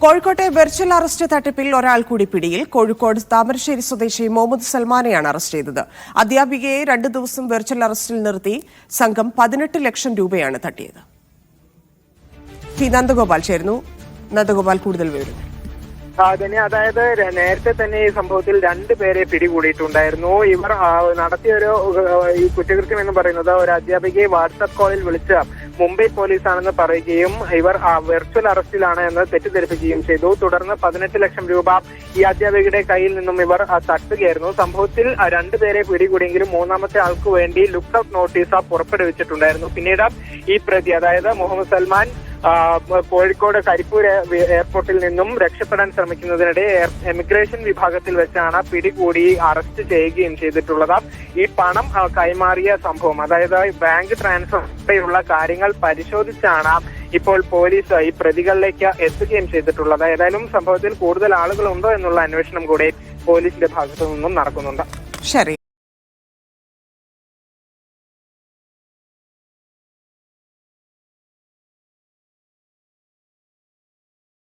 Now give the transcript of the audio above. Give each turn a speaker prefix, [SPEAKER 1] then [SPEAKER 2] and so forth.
[SPEAKER 1] കോഴിക്കോട്ടെ virtual arrest തട്ടിപ്പിൽ ഒരാൾ കൂടി പിടിയിൽ. കോഴിക്കോട് താമരശ്ശേരി സ്വദേശി മുഹമ്മദ് സൽമാനെയാണ് അറസ്റ്റ് ചെയ്തത്. അധ്യാപികയെ 2 ദിവസം വെർച്വൽ അറസ്റ്റിൽ നിർത്തി സംഘം 18 ലക്ഷം രൂപയാണ് തട്ടിയത്. നന്ദഗോപാൽ ചേരുന്നു. നന്ദഗോപാൽ കൂടുതൽ വിവരം.
[SPEAKER 2] അതായത് നേരത്തെ തന്നെ ഈ സംഭവത്തിൽ 2 പേരെ പിടികൂടിയിട്ടുണ്ടായിരുന്നു. ഇവർ നടത്തിയൊരു ഈ കുറ്റകൃത്യം എന്ന് പറയുന്നത് ഒരു അധ്യാപികയെ വാട്സ്ആപ്പ് കോളിൽ വിളിച്ച് മുംബൈ പോലീസാണെന്ന് പറയുകയും ഇവർ വെർച്വൽ അറസ്റ്റിലാണ് എന്ന് തെറ്റിദ്ധരിപ്പിക്കുകയും ചെയ്തു. തുടർന്ന് 18 ലക്ഷം രൂപ ഈ അധ്യാപികയുടെ കയ്യിൽ നിന്നും ഇവർ തട്ടുകയായിരുന്നു. സംഭവത്തിൽ 2 പേരെ പിടികൂടിയെങ്കിലും 3ാമത്തെ ആൾക്ക് വേണ്ടി ലുക്ക് ഔട്ട് നോട്ടീസ് പുറപ്പെടുവിച്ചിട്ടുണ്ടായിരുന്നു. പിന്നീട് ഈ പ്രതി, അതായത് മുഹമ്മദ് സൽമാൻ, കോഴിക്കോട് കരിപ്പൂർ എയർപോർട്ടിൽ നിന്നും രക്ഷപ്പെടാൻ ശ്രമിക്കുന്നതിനിടെ എമിഗ്രേഷൻ വിഭാഗത്തിൽ വെച്ചാണ് പിടികൂടി അറസ്റ്റ് ചെയ്യുകയും ചെയ്തിട്ടുള്ളത്. ഈ പണം കൈമാറിയ സംഭവം, അതായത് ബാങ്ക് ട്രാൻസ്ഫറിലുള്ള കാര്യങ്ങൾ പരിശോധിച്ചാണ് ഇപ്പോൾ പോലീസ് ഈ പ്രതികളിലേക്ക് എത്തുകയും ചെയ്തിട്ടുള്ളത്. ഏതായാലും സംഭവത്തിൽ കൂടുതൽ ആളുകളുണ്ടോ എന്നുള്ള അന്വേഷണം കൂടി പോലീസിന്റെ ഭാഗത്തു നിന്നും നടക്കുന്നുണ്ട്.
[SPEAKER 1] ശരി.